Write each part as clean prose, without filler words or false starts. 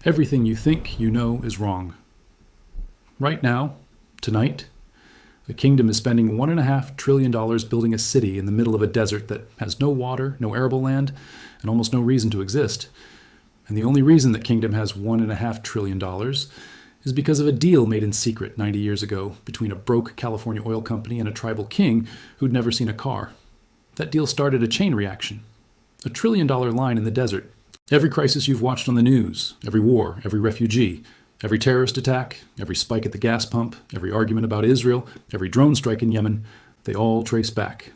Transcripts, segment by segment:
Everything you think you know is wrong. Right now, tonight, the kingdom is spending $1.5 trillion building a city in the middle of a desert that has no water, no arable land, and almost no reason to exist. And the only reason the kingdom has $1.5 trillion is because of a deal made in secret 90 years ago between a broke California oil company and a tribal king who'd never seen a car. That deal started a chain reaction. $1 trillion line in the desert. Every crisis you've watched on the news, every war, every refugee, every terrorist attack, every spike at the gas pump, every argument about Israel, every drone strike in Yemen, they all trace back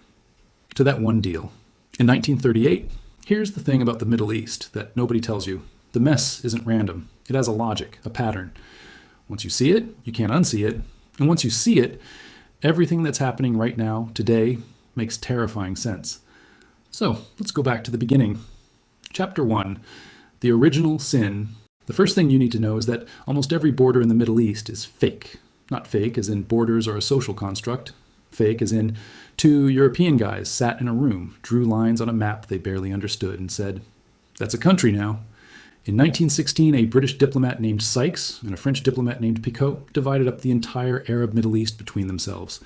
to that one deal. In 1938, here's the thing about the Middle East that nobody tells you. The mess isn't random. It has a logic, a pattern. Once you see it, you can't unsee it. And once you see it, everything that's happening right now, today, makes terrifying sense. So let's go back to the beginning. Chapter 1, the original sin. The first thing you need to know is that almost every border in the Middle East is fake. Not fake as in borders are a social construct. Fake as in two European guys sat in a room, drew lines on a map they barely understood, and said, "That's a country now." In 1916, a British diplomat named Sykes and a French diplomat named Picot divided up the entire Arab Middle East between themselves.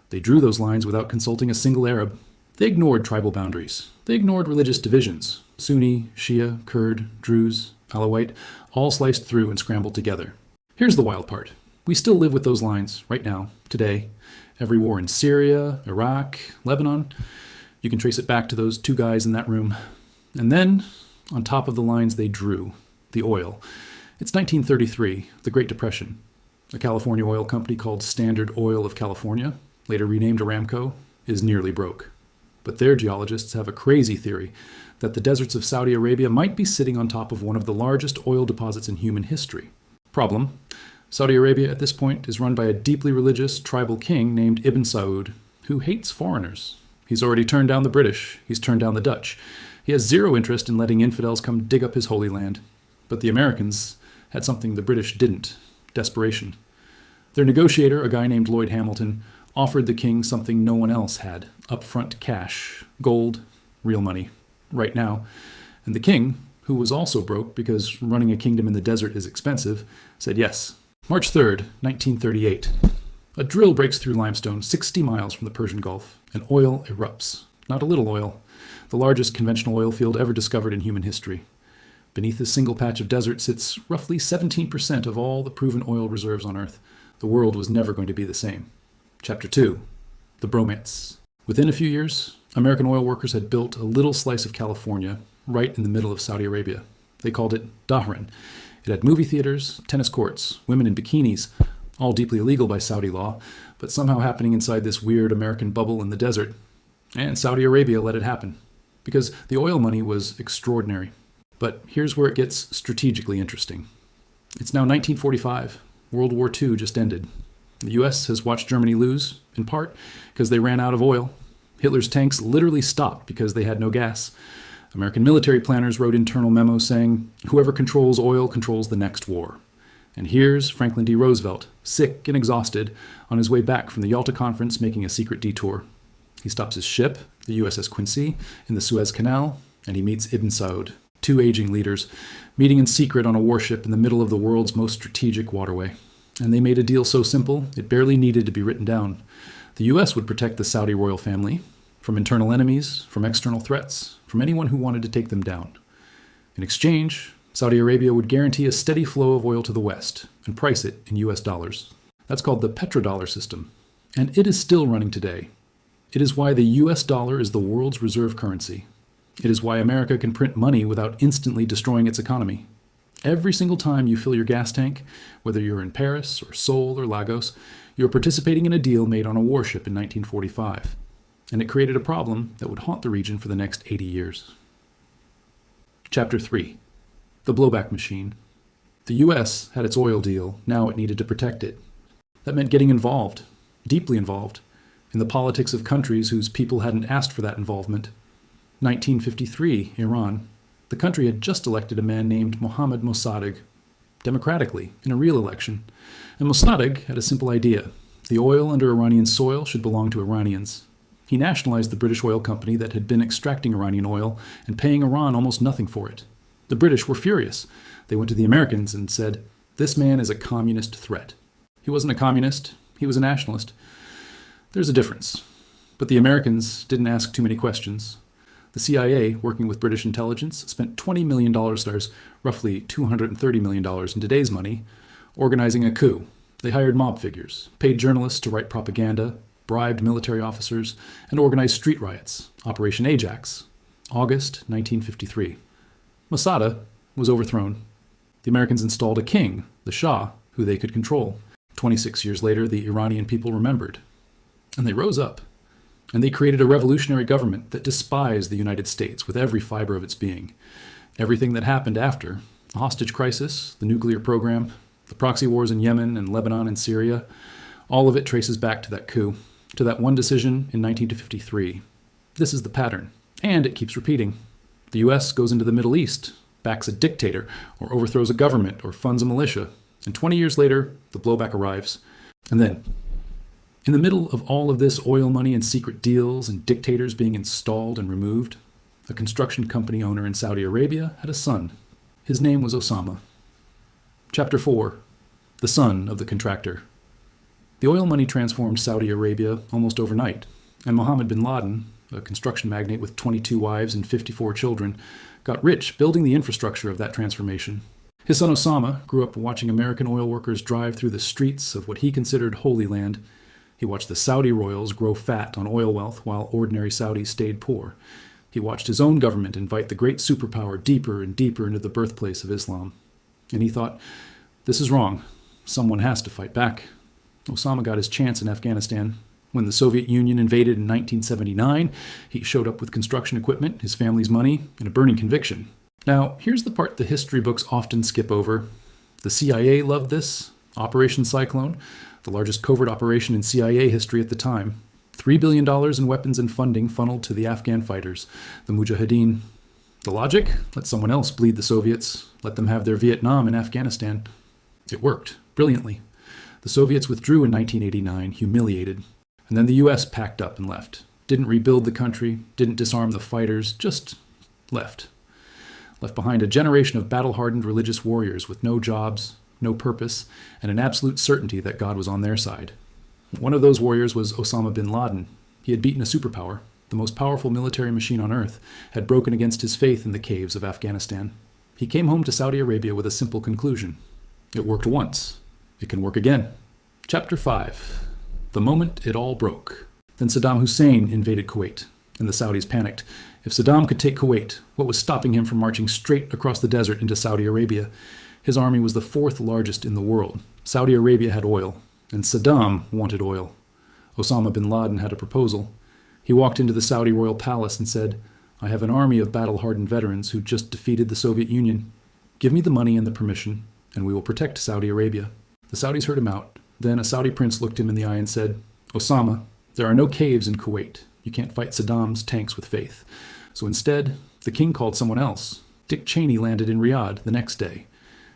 They drew those lines without consulting a single Arab. They ignored tribal boundaries. They ignored religious divisions. Sunni, Shia, Kurd, Druze, Alawite, all sliced through and scrambled together. Here's the wild part. We still live with those lines right now, today. Every war in Syria, Iraq, Lebanon, you can trace it back to those two guys in that room. And then, on top of the lines they drew, the oil. It's 1933, the Great Depression. A California oil company called Standard Oil of California, later renamed Aramco, is nearly broke. But their geologists have a crazy theory that the deserts of Saudi Arabia might be sitting on top of one of the largest oil deposits in human history. Problem: Saudi Arabia at this point is run by a deeply religious tribal king named Ibn Saud, who hates foreigners. He's already turned down the British. He's turned down the Dutch. He has zero interest in letting infidels come dig up his holy land. But the Americans had something the British didn't: desperation. Their negotiator, a guy named Lloyd Hamilton, offered the king something no one else had: upfront cash, gold, real money, right now. And the king, who was also broke because running a kingdom in the desert is expensive, said yes. March 3rd, 1938. A drill breaks through limestone 60 miles from the Persian Gulf, and oil erupts. Not a little oil. The largest conventional oil field ever discovered in human history. Beneath this single patch of desert sits roughly 17% of all the proven oil reserves on Earth. The world was never going to be the same. Chapter 2, the bromance. Within a few years, American oil workers had built a little slice of California right in the middle of Saudi Arabia. They called it Dhahran. It had movie theaters, tennis courts, women in bikinis, all deeply illegal by Saudi law, but somehow happening inside this weird American bubble in the desert. And Saudi Arabia let it happen, because the oil money was extraordinary. But here's where it gets strategically interesting. It's now 1945. World War II just ended. The US has watched Germany lose, in part because they ran out of oil. Hitler's tanks literally stopped because they had no gas. American military planners wrote internal memos saying, "Whoever controls oil controls the next war." And here's Franklin D. Roosevelt, sick and exhausted, on his way back from the Yalta Conference making a secret detour. He stops his ship, the USS Quincy, in the Suez Canal, and he meets Ibn Saud, two aging leaders, meeting in secret on a warship in the middle of the world's most strategic waterway. And they made a deal so simple, it barely needed to be written down. The US would protect the Saudi royal family from internal enemies, from external threats, from anyone who wanted to take them down. In exchange, Saudi Arabia would guarantee a steady flow of oil to the West and price it in US dollars. That's called the Petrodollar System, and it is still running today. It is why the US dollar is the world's reserve currency. It is why America can print money without instantly destroying its economy. Every single time you fill your gas tank, whether you're in Paris or Seoul or Lagos, you're participating in a deal made on a warship in 1945. And it created a problem that would haunt the region for the next 80 years. Chapter 3, the blowback machine. The US had its oil deal, now it needed to protect it. That meant getting involved, deeply involved, in the politics of countries whose people hadn't asked for that involvement. 1953, Iran. The country had just elected a man named Mohammad Mossadegh, democratically, in a real election. And Mossadegh had a simple idea. The oil under Iranian soil should belong to Iranians. He nationalized the British oil company that had been extracting Iranian oil and paying Iran almost nothing for it. The British were furious. They went to the Americans and said, "This man is a communist threat." He wasn't a communist, he was a nationalist. There's a difference. But the Americans didn't ask too many questions. The CIA, working with British intelligence, spent $20 million, roughly $230 million in today's money, organizing a coup. They hired mob figures, paid journalists to write propaganda, bribed military officers, and organized street riots, Operation Ajax, August 1953. Masada was overthrown. The Americans installed a king, the Shah, who they could control. 26 years later, the Iranian people remembered. And they rose up. And they created a revolutionary government that despised the United States with every fiber of its being. Everything that happened after, the hostage crisis, the nuclear program, the proxy wars in Yemen and Lebanon and Syria, all of it traces back to that coup, to that one decision in 1953. This is the pattern, and it keeps repeating. The U.S. goes into the Middle East, backs a dictator, or overthrows a government, or funds a militia, and 20 years later, the blowback arrives. And then, in the middle of all of this oil money and secret deals and dictators being installed and removed, a construction company owner in Saudi Arabia had a son. His name was Osama. Chapter 4. The son of the contractor. The oil money transformed Saudi Arabia almost overnight, and Osama bin Laden, a construction magnate with 22 wives and 54 children, got rich building the infrastructure of that transformation. His son Osama grew up watching American oil workers drive through the streets of what he considered Holy Land. He watched the Saudi royals grow fat on oil wealth while ordinary Saudis stayed poor. He watched his own government invite the great superpower deeper and deeper into the birthplace of Islam. And he thought, this is wrong. Someone has to fight back. Osama got his chance in Afghanistan. When the Soviet Union invaded in 1979, he showed up with construction equipment, his family's money, and a burning conviction. Now, here's the part the history books often skip over. The CIA loved this. Operation Cyclone, the largest covert operation in CIA history at the time. $3 billion in weapons and funding funneled to the Afghan fighters, the Mujahideen. The logic? Let someone else bleed the Soviets. Let them have their Vietnam and Afghanistan. It worked, brilliantly. The Soviets withdrew in 1989, humiliated. And then the US packed up and left. Didn't rebuild the country, didn't disarm the fighters, just left. Left behind a generation of battle-hardened religious warriors with no jobs, no purpose, and an absolute certainty that God was on their side. One of those warriors was Osama bin Laden. He had beaten a superpower. The most powerful military machine on earth had broken against his faith in the caves of Afghanistan. He came home to Saudi Arabia with a simple conclusion. It worked once. It can work again. Chapter 5. The moment it all broke. Then Saddam Hussein invaded Kuwait, and the Saudis panicked. If Saddam could take Kuwait, what was stopping him from marching straight across the desert into Saudi Arabia? His army was the fourth largest in the world. Saudi Arabia had oil, and Saddam wanted oil. Osama bin Laden had a proposal. He walked into the Saudi royal palace and said, "I have an army of battle-hardened veterans who just defeated the Soviet Union. Give me the money and the permission, and we will protect Saudi Arabia." The Saudis heard him out. Then a Saudi prince looked him in the eye and said, "Osama, there are no caves in Kuwait. You can't fight Saddam's tanks with faith." So instead, the king called someone else. Dick Cheney landed in Riyadh the next day.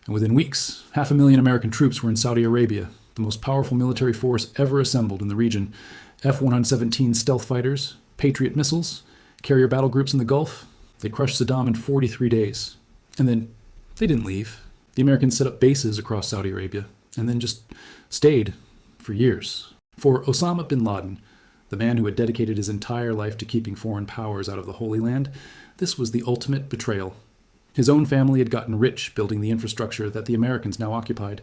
And within weeks, 500,000 American troops were in Saudi Arabia, the most powerful military force ever assembled in the region. F-117 stealth fighters, Patriot missiles, carrier battle groups in the Gulf. They crushed Saddam in 43 days. And then they didn't leave. The Americans set up bases across Saudi Arabia and then just stayed for years. For Osama bin Laden, the man who had dedicated his entire life to keeping foreign powers out of the Holy Land, this was the ultimate betrayal. His own family had gotten rich building the infrastructure that the Americans now occupied.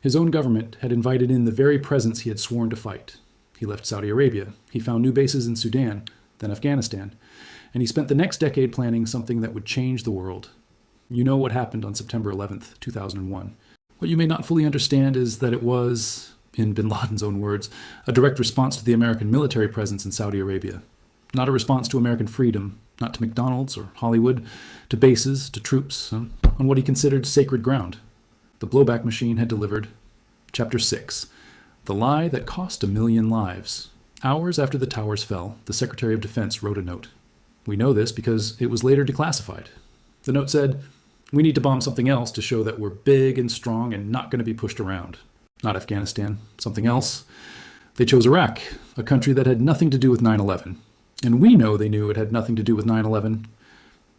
His own government had invited in the very presence he had sworn to fight. He left Saudi Arabia. He found new bases in Sudan, then Afghanistan. And he spent the next decade planning something that would change the world. You know what happened on September 11th, 2001. What you may not fully understand is that it was, in bin Laden's own words, a direct response to the American military presence in Saudi Arabia. Not a response to American freedom, not to McDonald's or Hollywood, to bases, to troops, on what he considered sacred ground. The blowback machine had delivered. Chapter 6. The lie that cost 1 million lives. Hours after the towers fell, the Secretary of Defense wrote a note. We know this because it was later declassified. The note said, "We need to bomb something else to show that we're big and strong and not going to be pushed around." Not Afghanistan, something else. They chose Iraq, a country that had nothing to do with 9/11. And we know they knew it had nothing to do with 9/11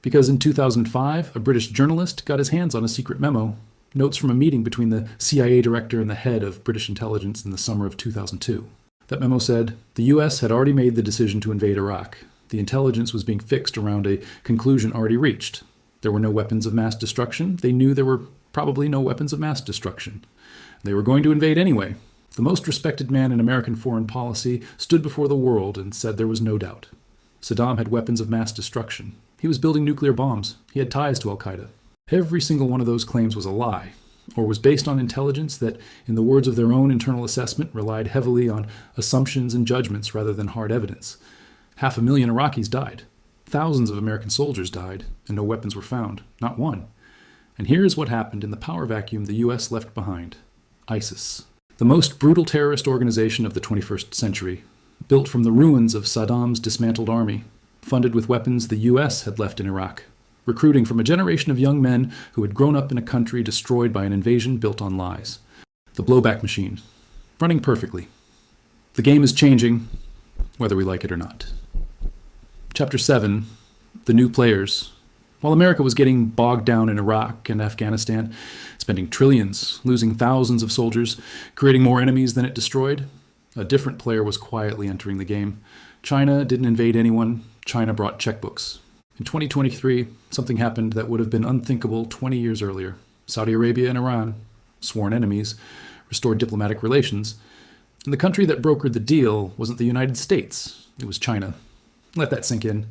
Because in 2005, a British journalist got his hands on a secret memo, notes from a meeting between the CIA director and the head of British intelligence in the summer of 2002. That memo said, the US had already made the decision to invade Iraq. The intelligence was being fixed around a conclusion already reached. There were no weapons of mass destruction. They knew there were probably no weapons of mass destruction. They were going to invade anyway. The most respected man in American foreign policy stood before the world and said there was no doubt. Saddam had weapons of mass destruction. He was building nuclear bombs. He had ties to al-Qaeda. Every single one of those claims was a lie, or was based on intelligence that, in the words of their own internal assessment, relied heavily on assumptions and judgments rather than hard evidence. 500,000 Iraqis died. Thousands of American soldiers died, and no weapons were found. Not one. And here's what happened in the power vacuum the US left behind. ISIS. The most brutal terrorist organization of the 21st century, built from the ruins of Saddam's dismantled army, funded with weapons the US had left in Iraq, recruiting from a generation of young men who had grown up in a country destroyed by an invasion built on lies. The blowback machine, running perfectly. The game is changing, whether we like it or not. Chapter 7, The New Players. While America was getting bogged down in Iraq and Afghanistan, spending trillions, losing thousands of soldiers, creating more enemies than it destroyed, a different player was quietly entering the game. China didn't invade anyone. China brought checkbooks. In 2023, something happened that would have been unthinkable 20 years earlier. Saudi Arabia and Iran, sworn enemies, restored diplomatic relations. And the country that brokered the deal wasn't the United States. It was China. Let that sink in.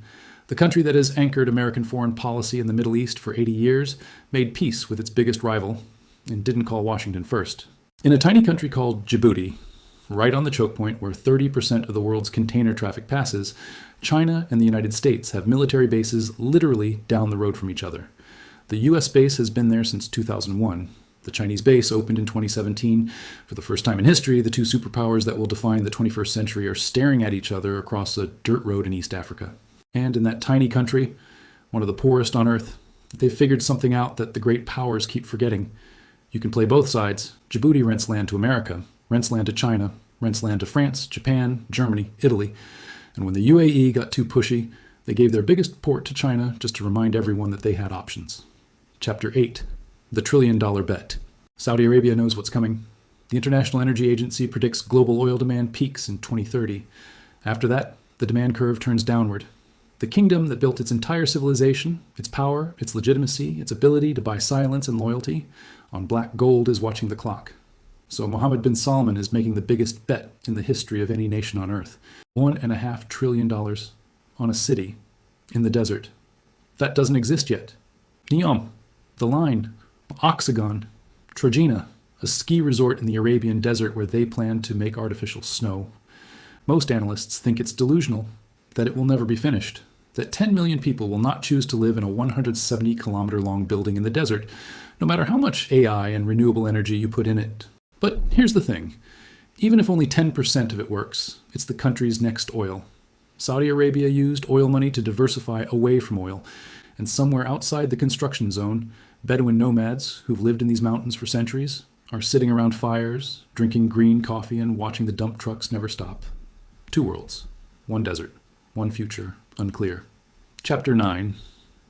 The country that has anchored American foreign policy in the Middle East for 80 years made peace with its biggest rival and didn't call Washington first. In a tiny country called Djibouti, right on the choke point where 30% of the world's container traffic passes, China and the United States have military bases literally down the road from each other. The US base has been there since 2001. The Chinese base opened in 2017. For the first time in history, the two superpowers that will define the 21st century are staring at each other across a dirt road in East Africa. And in that tiny country, one of the poorest on earth, they've figured something out that the great powers keep forgetting. You can play both sides. Djibouti rents land to America, rents land to China, rents land to France, Japan, Germany, Italy. And when the UAE got too pushy, they gave their biggest port to China just to remind everyone that they had options. Chapter 8, The $1 trillion Bet. Saudi Arabia knows what's coming. The International Energy Agency predicts global oil demand peaks in 2030. After that, the demand curve turns downward. The kingdom that built its entire civilization, its power, its legitimacy, its ability to buy silence and loyalty, on black gold is watching the clock. So Mohammed bin Salman is making the biggest bet in the history of any nation on earth. $1.5 trillion on a city in the desert. That doesn't exist yet. Neom, the Line, Oxagon, Trojena, a ski resort in the Arabian desert where they plan to make artificial snow. Most analysts think it's delusional, that it will never be finished, that 10 million people will not choose to live in a 170-kilometer-long building in the desert, no matter how much AI and renewable energy you put in it. But here's the thing. Even if only 10% of it works, it's the country's next oil. Saudi Arabia used oil money to diversify away from oil, and somewhere outside the construction zone, Bedouin nomads who've lived in these mountains for centuries are sitting around fires, drinking green coffee and watching the dump trucks never stop. Two worlds, one desert, one future, unclear. Chapter 9,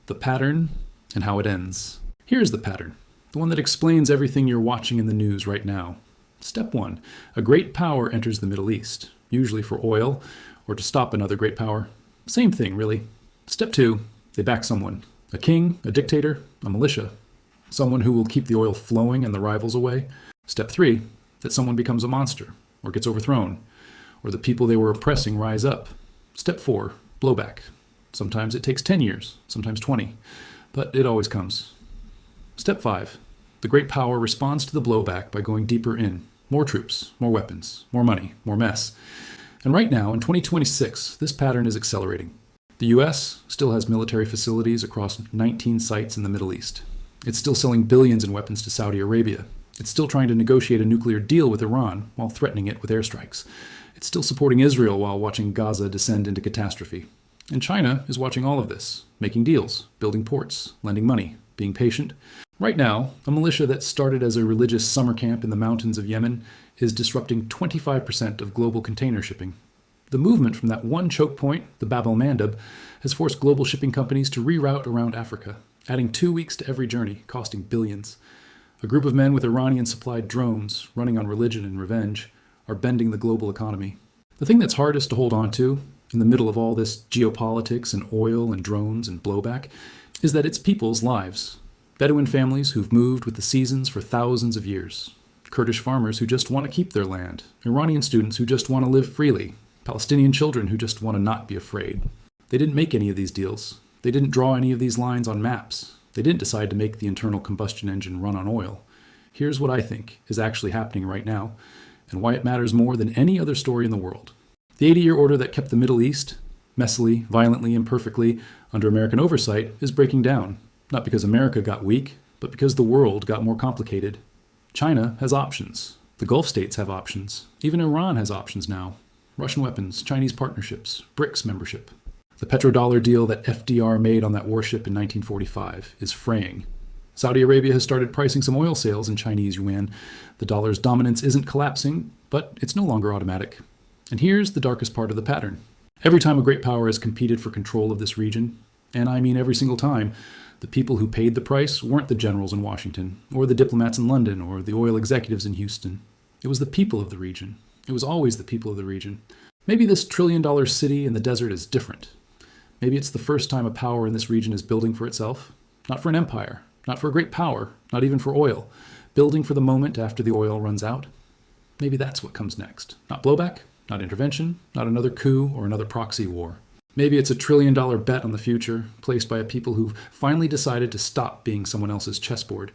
The Pattern and How It Ends. Here's the pattern, the one that explains everything you're watching in the news right now. Step 1, a great power enters the Middle East, usually for oil or to stop another great power. Same thing, really. Step 2, they back someone. A king, a dictator, a militia. Someone who will keep the oil flowing and the rivals away. Step 3, that someone becomes a monster or gets overthrown, or the people they were oppressing rise up. Step 4, blowback. Sometimes it takes 10 years, sometimes 20, but it always comes. Step 5, the great power responds to the blowback by going deeper in. More troops, more weapons, more money, more mess. And right now, in 2026, this pattern is accelerating. The US still has military facilities across 19 sites in the Middle East. It's still selling billions in weapons to Saudi Arabia. It's still trying to negotiate a nuclear deal with Iran while threatening it with airstrikes. It's still supporting Israel while watching Gaza descend into catastrophe. And China is watching all of this, making deals, building ports, lending money, being patient. Right now, a militia that started as a religious summer camp in the mountains of Yemen is disrupting 25% of global container shipping. The movement from that one choke point, the Bab el-Mandeb, has forced global shipping companies to reroute around Africa, adding 2 weeks to every journey, costing billions. A group of men with Iranian-supplied drones, running on religion and revenge, are bending the global economy. The thing that's hardest to hold on to, in the middle of all this geopolitics and oil and drones and blowback, is that it's people's lives. Bedouin families who've moved with the seasons for thousands of years. Kurdish farmers who just want to keep their land. Iranian students who just want to live freely. Palestinian children who just want to not be afraid. They didn't make any of these deals. They didn't draw any of these lines on maps. They didn't decide to make the internal combustion engine run on oil. Here's what I think is actually happening right now, and why it matters more than any other story in the world. The 80-year order that kept the Middle East, messily, violently, imperfectly, under American oversight, is breaking down. Not because America got weak, but because the world got more complicated. China has options. The Gulf states have options. Even Iran has options now. Russian weapons, Chinese partnerships, BRICS membership. The petrodollar deal that FDR made on that warship in 1945 is fraying. Saudi Arabia has started pricing some oil sales in Chinese yuan. The dollar's dominance isn't collapsing, but it's no longer automatic. And here's the darkest part of the pattern. Every time a great power has competed for control of this region, and I mean every single time, the people who paid the price weren't the generals in Washington, or the diplomats in London, or the oil executives in Houston. It was the people of the region. It was always the people of the region. Maybe this trillion-dollar city in the desert is different. Maybe it's the first time a power in this region is building for itself. Not for an empire, not for a great power, not even for oil. Building for the moment after the oil runs out. Maybe that's what comes next. Not blowback, not intervention, not another coup or another proxy war. Maybe it's a trillion-dollar bet on the future, placed by a people who've finally decided to stop being someone else's chessboard